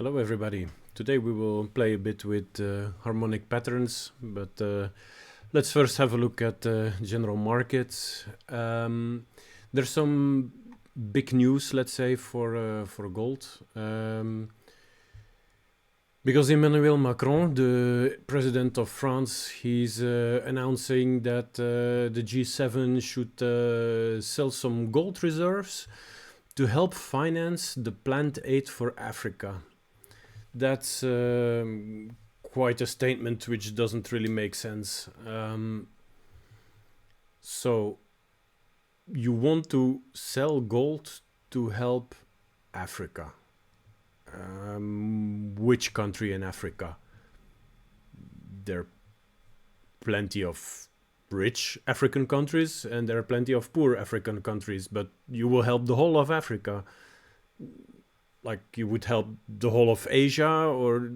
Hello everybody. Today we will play a bit with harmonic patterns, but let's first have a look at general markets. There's some big news, let's say, for gold. Because Emmanuel Macron, the president of France, he's announcing that the G7 should sell some gold reserves to help finance the planned aid for Africa. That's quite a statement which doesn't really make sense. So you want to sell gold to help Africa. Which country in Africa? There are plenty of rich African countries and there are plenty of poor African countries, but you will help the whole of Africa. Like you would help the whole of Asia or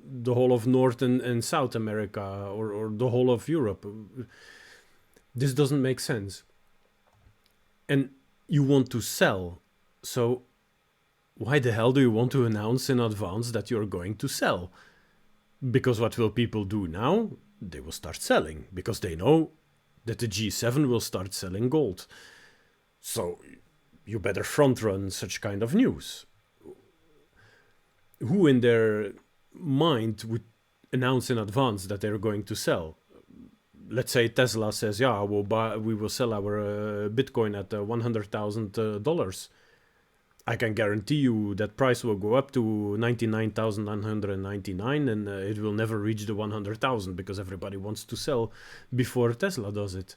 the whole of North and South America or the whole of Europe. This doesn't make sense. And you want to sell. So why the hell do you want to announce in advance that you're going to sell? Because what will people do now? They will start selling because they know that the G7 will start selling gold. So you better front run such kind of news. Who in their mind would announce in advance that they're going to sell? Let's say Tesla says, yeah, we will sell our Bitcoin at $100,000. I can guarantee you that price will go up to 99,999 and it will never reach the 100,000 because everybody wants to sell before Tesla does it.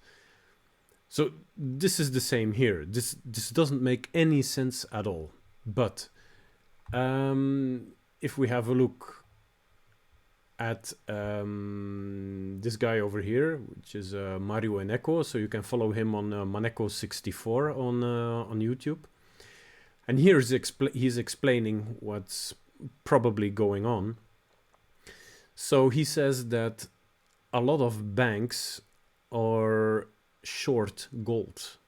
So this is the same here. This doesn't make any sense at all. But if we have a look at this guy over here, which is Mario Eneko, so you can follow him on Maneko64 on YouTube. And here he's explaining what's probably going on. So he says that a lot of banks are short gold,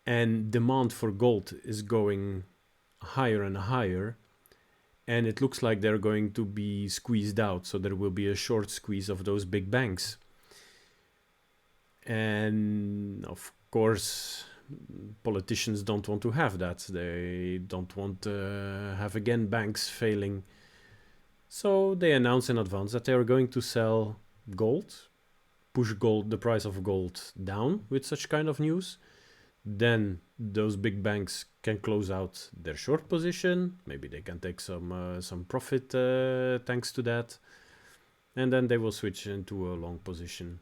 and demand for gold is going higher and higher, and it looks like they're going to be squeezed out, so there will be a short squeeze of those big banks. And of course politicians don't want to have that. They don't want to have again banks failing, so they announce in advance that they are going to sell gold, push the price of gold down with such kind of news. Then those big banks can close out their short position. Maybe they can take some profit thanks to that. And then they will switch into a long position.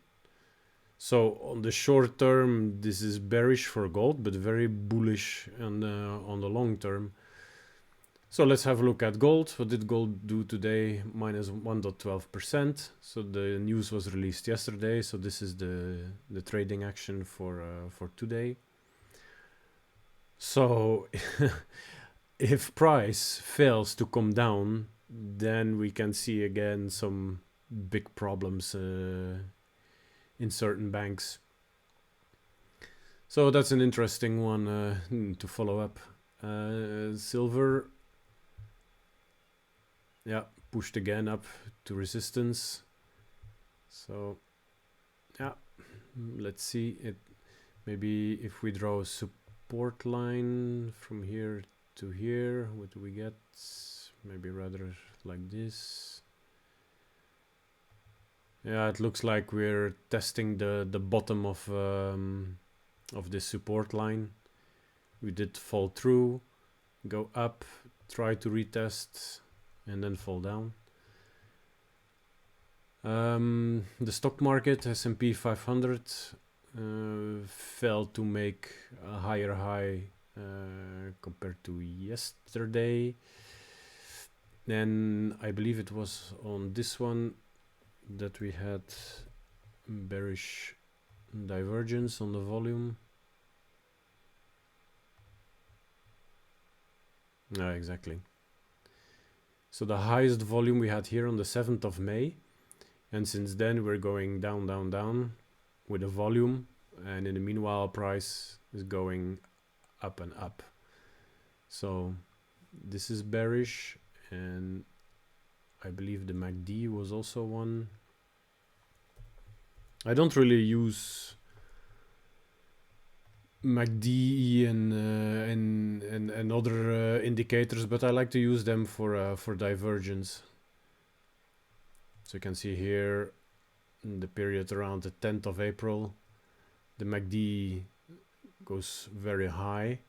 So on the short term, this is bearish for gold, but very bullish on the long term. So let's have a look at gold. What did gold do today? Minus 1.12%. So the news was released yesterday. So this is the trading action for today. So if price fails to come down, then we can see again some big problems in certain banks. So that's an interesting one to follow up. Silver, yeah, pushed again up to resistance. So yeah, let's see it. Maybe if we draw a support line from here to here, what do we get? Maybe rather like this. Yeah, it looks like we're testing the bottom of this support line. We did fall through, go up, try to retest, and then fall down. The stock market, S&P 500, fell to make a higher high compared to yesterday. Then I believe it was on this one that we had bearish divergence on the volume. Yeah, exactly. So the highest volume we had here on the 7th of May, and since then we're going down, down, down with the volume, and in the meanwhile price is going up and up. So this is bearish, and I believe the MACD was also one. I don't really use MACD and other indicators, but I like to use them for divergence. So you can see here in the period around the 10th of April, the MACD goes very high,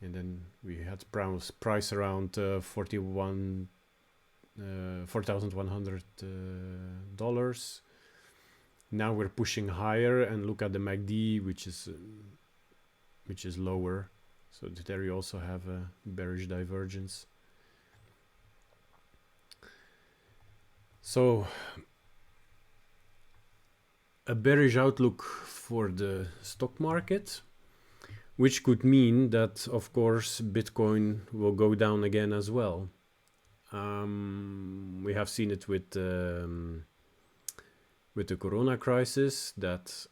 and then we had price around $4,100. Now we're pushing higher, and look at the MACD, which is lower. So there you also have a bearish divergence. So a bearish outlook for the stock market, which could mean that, of course, Bitcoin will go down again as well. We have seen it with the Corona crisis, that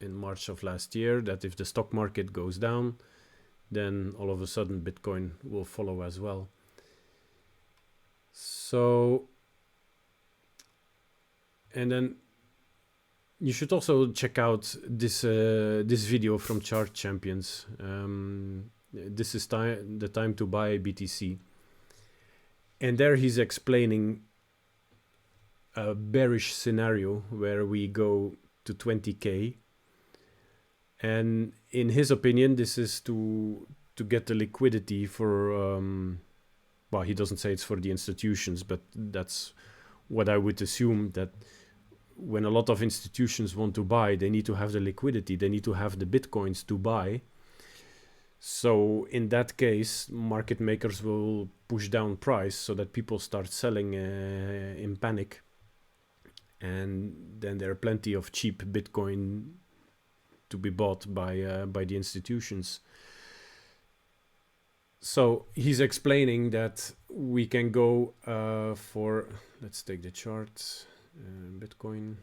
in March of last year, that if the stock market goes down, then all of a sudden Bitcoin will follow as well. So, and then you should also check out this video from Chart Champions. This is the time to buy BTC, and there he's explaining a bearish scenario where we go to 20k, and in his opinion, this is to get the liquidity for well, he doesn't say it's for the institutions, but that's what I would assume, that when a lot of institutions want to buy, they need to have the liquidity, they need to have the bitcoins to buy. So in that case, market makers will push down price so that people start selling in panic, and then there are plenty of cheap bitcoin to be bought by the institutions. So he's explaining that we can go for, let's take the chart, Bitcoin.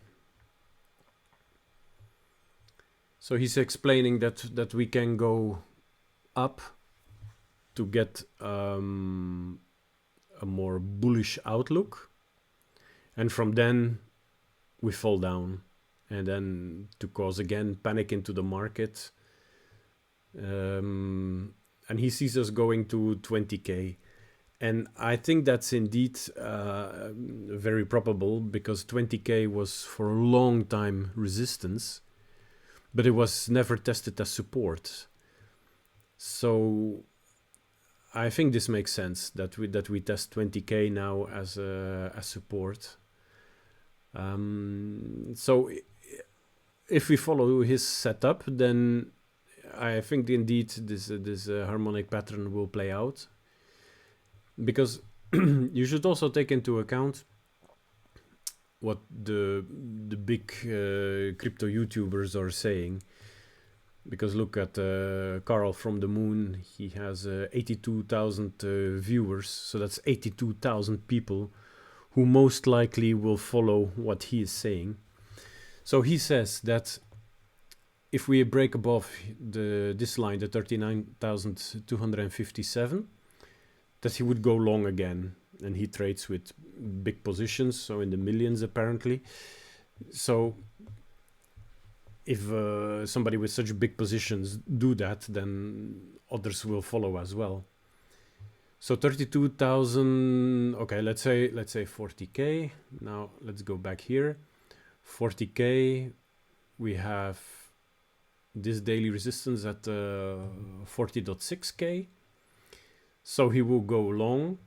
So he's explaining that we can go up to get a more bullish outlook, and from then we fall down, and then to cause again panic into the market. And he sees us going to 20k. And I think that's indeed very probable, because 20k was for a long time resistance, but it was never tested as support. So I think this makes sense that we test 20k now as support. So if we follow his setup, then I think indeed this harmonic pattern will play out. Because you should also take into account what the big crypto YouTubers are saying. Because look at Carl from the Moon, he has 82,000 viewers, so that's 82,000 people who most likely will follow what he is saying. So he says that if we break above this line, the 39,257, that he would go long again, and he trades with big positions, so in the millions apparently. So if somebody with such big positions do that, then others will follow as well. So 32,000, okay, let's say 40k. Now let's go back here. 40k, we have this daily resistance at 40.6k. So he will go long,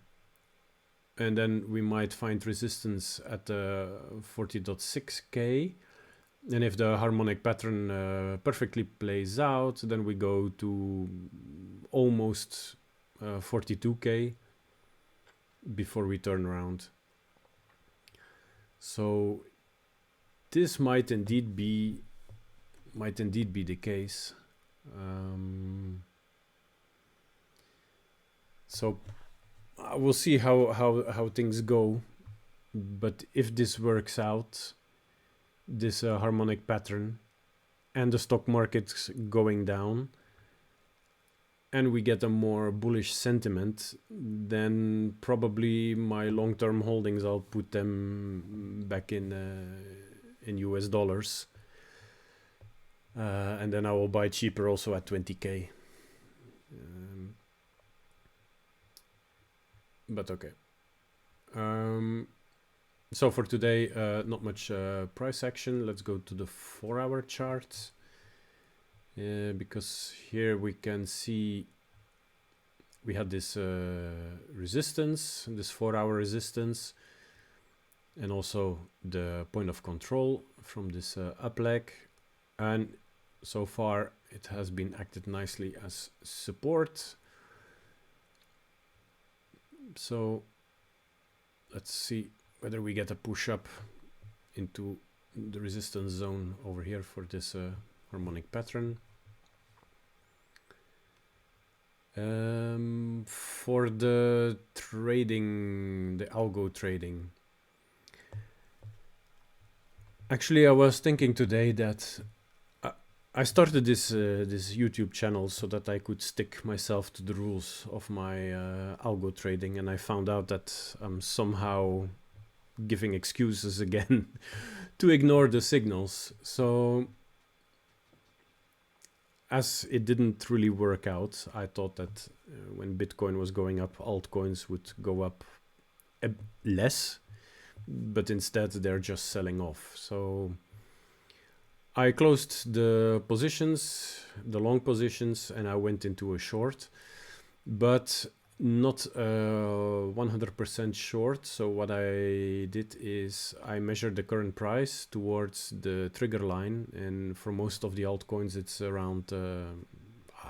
and then we might find resistance at 40.6k. And if the harmonic pattern perfectly plays out, then we go to almost 42k before we turn around. So this might indeed be the case. So we'll see how things go, but if this works out, this harmonic pattern, and the stock market's going down, and we get a more bullish sentiment, then probably my long-term holdings, I'll put them back in US dollars. And then I will buy cheaper also at 20K. But okay. So for today, not much price action. Let's go to the 4-hour chart. Because here we can see we had this resistance, this 4-hour resistance, and also the point of control from this up leg. And so far it has been acted nicely as support. So let's see whether we get a push up into the resistance zone over here for this harmonic pattern. For the trading, the algo trading, actually I was thinking today that I started this YouTube channel so that I could stick myself to the rules of my algo trading, and I found out that I'm somehow giving excuses again to ignore the signals. So as it didn't really work out, I thought that when Bitcoin was going up, altcoins would go up less, but instead they're just selling off. So I closed the positions, the long positions, and I went into a short, but not 100% short. So what I did is I measured the current price towards the trigger line, and for most of the altcoins it's around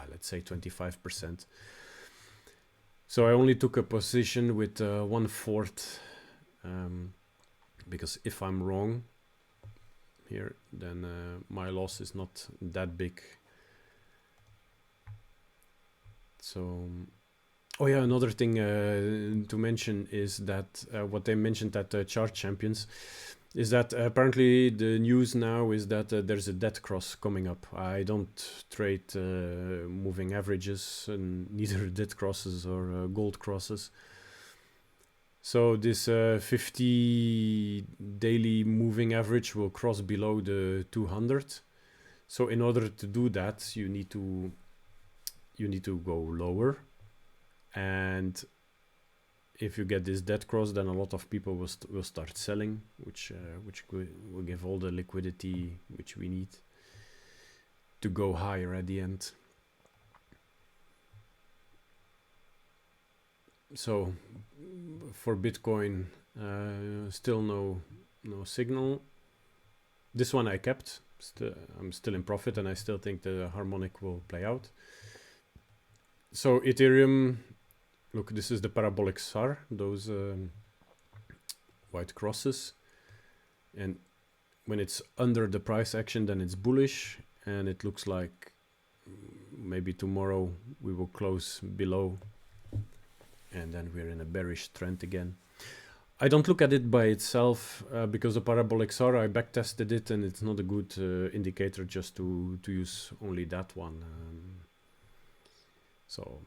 let's say 25%. So I only took a position with 1/4, because if I'm wrong here, then my loss is not that big. So oh yeah, another thing to mention is that what they mentioned at Chart Champions is that apparently the news now is that there's a dead cross coming up. I don't trade moving averages, and neither dead crosses or gold crosses. So this 50 daily moving average will cross below the 200. So in order to do that, you need to go lower. And if you get this dead cross, then a lot of people will start selling, which will give all the liquidity which we need to go higher at the end. So for Bitcoin, still no signal. This one I kept. I'm still in profit, and I still think the harmonic will play out. So Ethereum, look, this is the parabolic SAR, those white crosses. And when it's under the price action, then it's bullish, and it looks like maybe tomorrow we will close below, and then we're in a bearish trend again. I don't look at it by itself because the parabolic SAR, I backtested it, and it's not a good indicator just to use only that one. So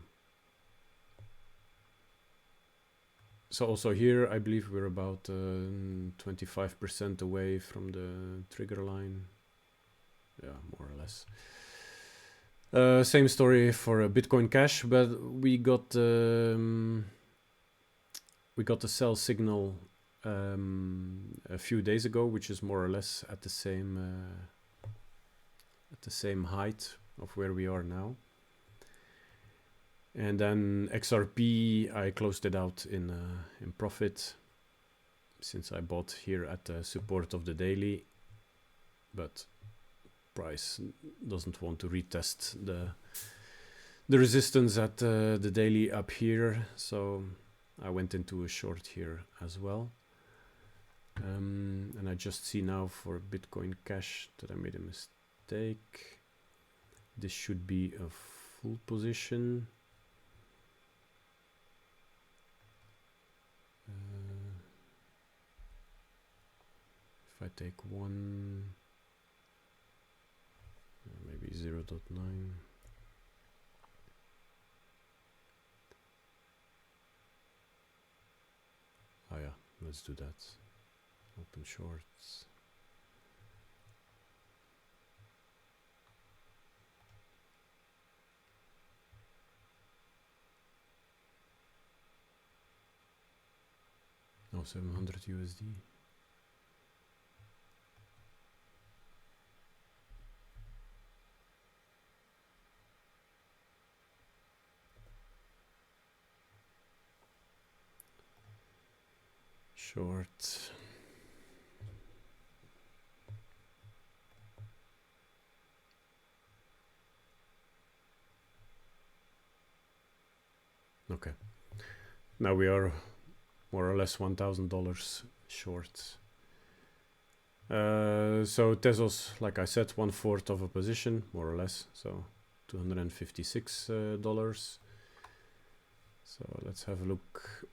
also here, I believe we're about 25% away from the trigger line. Yeah, more or less. Same story for Bitcoin Cash, but we got a sell signal a few days ago, which is more or less at the same height of where we are now. And then XRP, I closed it out in profit, since I bought here at the support of the daily, but price doesn't want to retest the resistance at the daily up here, so I went into a short here as well. And I just see now for Bitcoin Cash that I made a mistake. This should be a full position. If I take one, maybe 0.9. let's do that. Open shorts. Oh, 700 USD. Short. Okay. Now we are more or less $1,000 short. So Tezos, like I said, 1/4 of a position, more or less. So $256. So let's have a look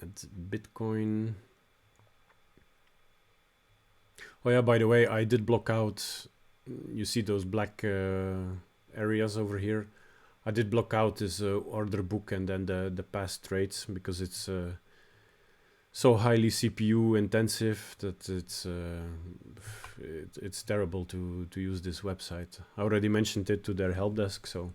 at Bitcoin. Oh yeah, by the way, I did block out, you see those black areas over here. I did block out this order book and then the past trades because it's so highly CPU intensive that it's terrible to use this website. I already mentioned it to their help desk, so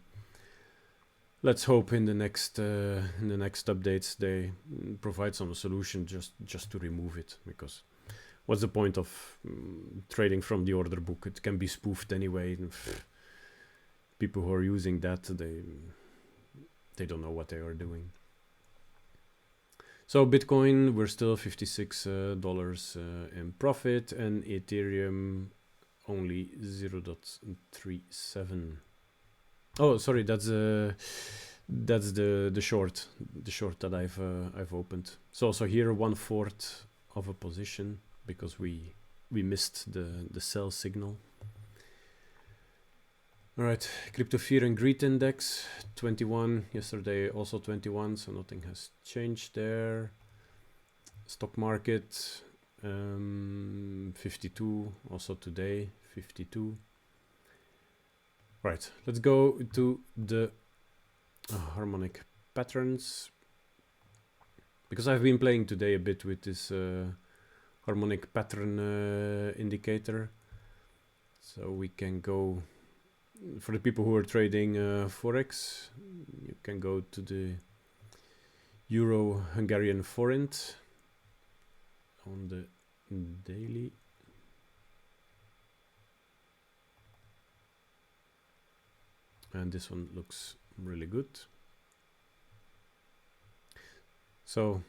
let's hope in the next updates they provide some solution just to remove it, because what's the point of trading from the order book? It can be spoofed anyway. People who are using that, they don't know what they are doing. So Bitcoin, we're still $56 in profit, and Ethereum only 0.37. Oh, sorry, that's the short, that I've opened. So also here 1/4 of a position because we missed the sell signal. All right, crypto fear and greed index 21, yesterday also 21, so nothing has changed there. Stock market 52, also today 52. Right, let's go to the harmonic patterns, because I've been playing today a bit with this harmonic pattern indicator. So we can go, for the people who are trading Forex, you can go to the Euro Hungarian forint on the daily. And this one looks really good. So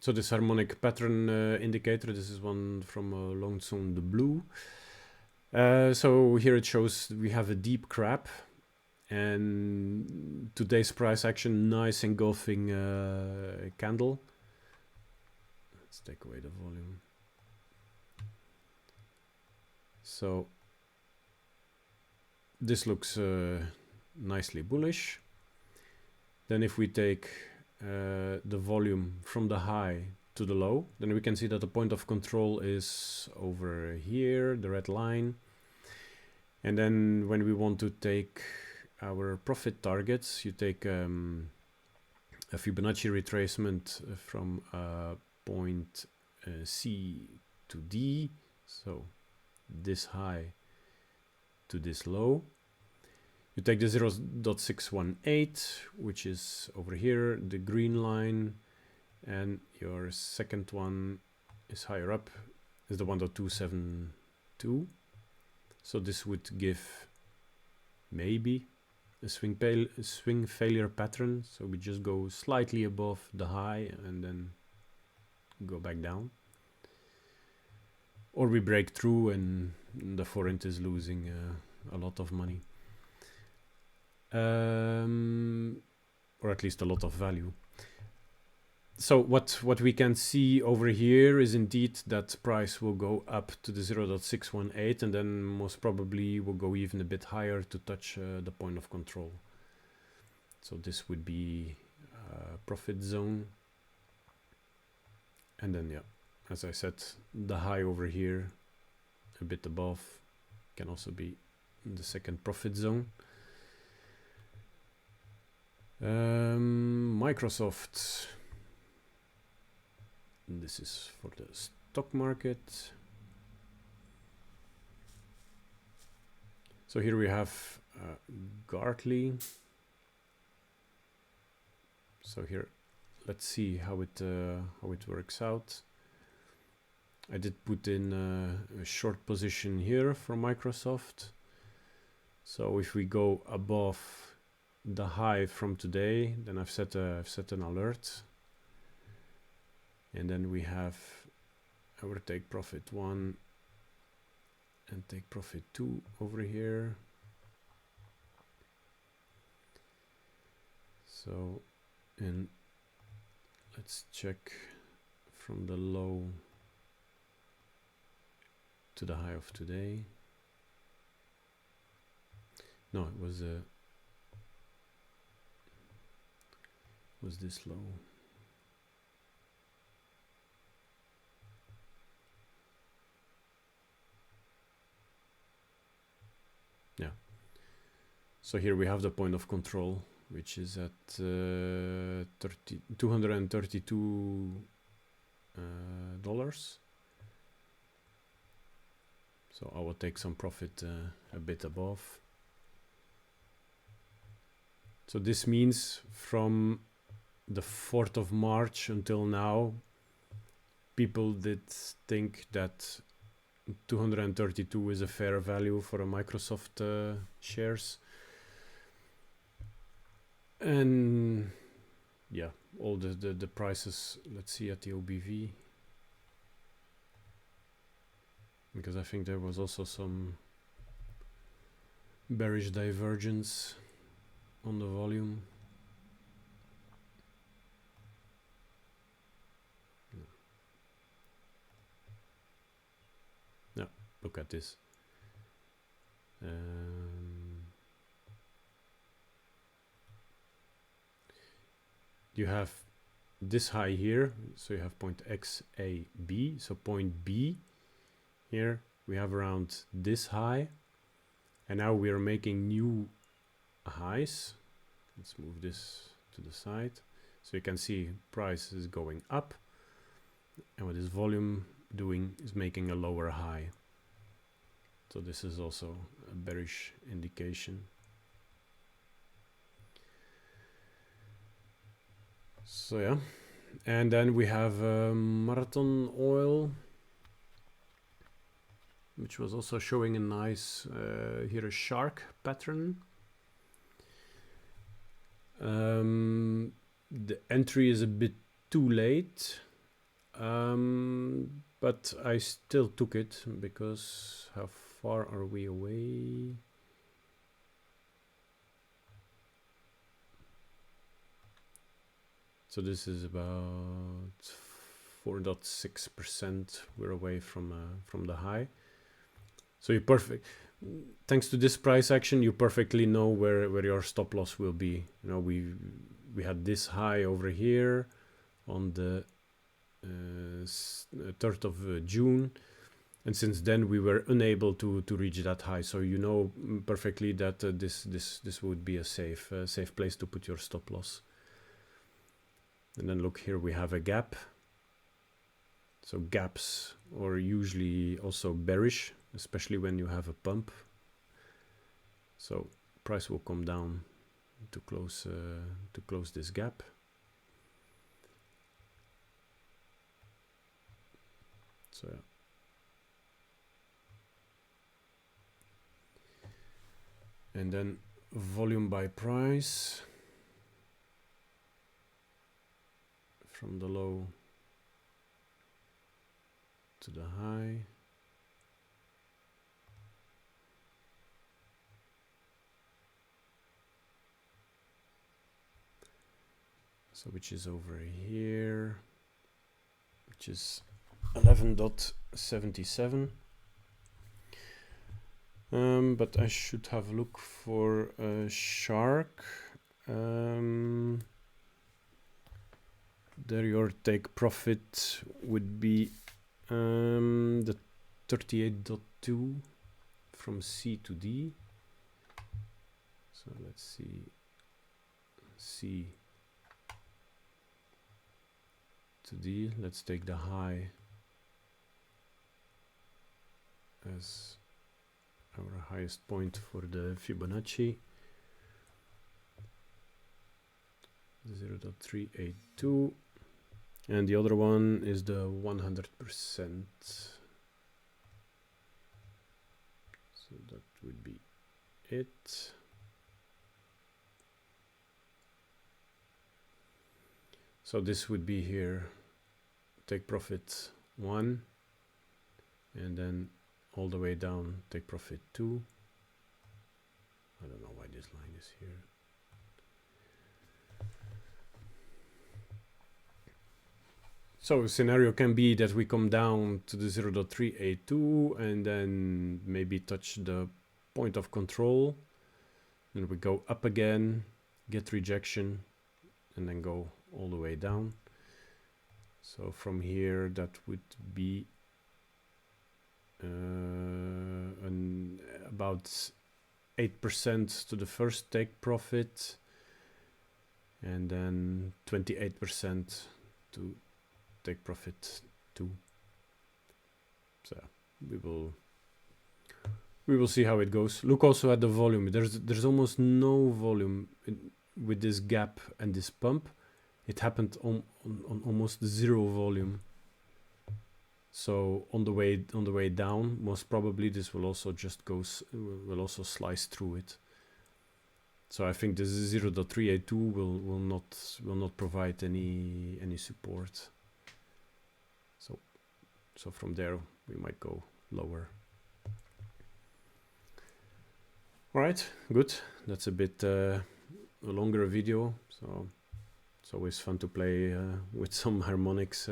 this harmonic pattern indicator, this is one from Long Zone the Blue. So here it shows we have a deep crab, and today's price action, nice engulfing candle. Let's take away the volume. So this looks nicely bullish. Then if we take the volume from the high to the low, then we can see that the point of control is over here, the red line. And then when we want to take our profit targets, you take a Fibonacci retracement from point C to D, so this high to this low. You take the 0.618, which is over here, the green line, and your second one is higher up, is the 1.272. So this would give maybe a swing failure pattern. So we just go slightly above the high and then go back down. Or we break through and the forint is losing a lot of money. Or at least a lot of value. So what we can see over here is indeed that price will go up to the 0.618 and then most probably will go even a bit higher to touch the point of control. So this would be profit zone. And then, yeah, as I said, the high over here, a bit above, can also be the second profit zone. Microsoft. And this is for the stock market. So here we have Gartley. So here, let's see how it works out. I did put in a short position here for Microsoft. So if we go above the high from today, then I've set an alert, and then we have our take profit 1 and take profit 2 over here. So, and let's check from the low to the high of today. No, it was this low. Yeah. So here we have the point of control, which is at $232. So I will take some profit a bit above. So this means from the 4th of March until now, people did think that 232 is a fair value for a Microsoft shares. And yeah, all the prices, let's see at the OBV. Because I think there was also some bearish divergence on the volume. Yeah, look at this. You have this high here, so you have point XAB. So point B here, we have around this high, and now we are making new highs. Let's move this to the side. So you can see price is going up, and what this volume doing is making a lower high. So this is also a bearish indication. So yeah, and then we have Marathon Oil, which was also showing a nice here a shark pattern. The entry is a bit too late, but I still took it because how far are we away? So this is about 4.6%. We're away from the high. So you thanks to this price action, you perfectly know where your stop loss will be. You know, we had this high over here on the 3rd of June, and since then we were unable to reach that high. So you know perfectly that this would be a safe place to put your stop loss. And then look here, we have a gap. So gaps are usually also bearish, especially when you have a pump. So price will come down to close this gap. So yeah. And then volume by price from the low to the high. So which is over here, which is 11.77. But I should have a look for a shark. There your take profit would be the 38.2 from C to D. So let's see, C 2D. Let's take the high as our highest point for the Fibonacci. 0.382, and the other one is the 100%. So that would be it. So this would be here, take profit 1, and then all the way down, take profit 2. I don't know why this line is here. So a scenario can be that we come down to the 0.382 and then maybe touch the point of control, and we go up again, get rejection, and then go all the way down. So from here that would be about 8% to the first take profit, and then 28% to take profit 2. So we will see how it goes. Look also at the volume. There's almost no volume with this gap and this pump. It happened on almost zero volume. So on the way down, most probably this will also just will also slice through it. So I think this 0.382 will not provide any support. So from there we might go lower. All right, good. That's a bit a longer video. So it's always fun to play with some harmonics,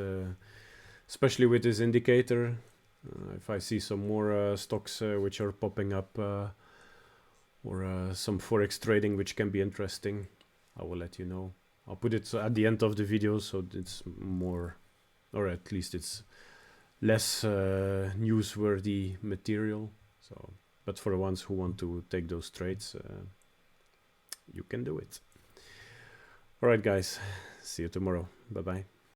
especially with this indicator. If I see some more stocks which are popping up, or some forex trading which can be interesting, I will let you know. I'll put it at the end of the video so it's more, or at least it's less newsworthy material. So, but for the ones who want to take those trades, you can do it. All right, guys. See you tomorrow. Bye-bye.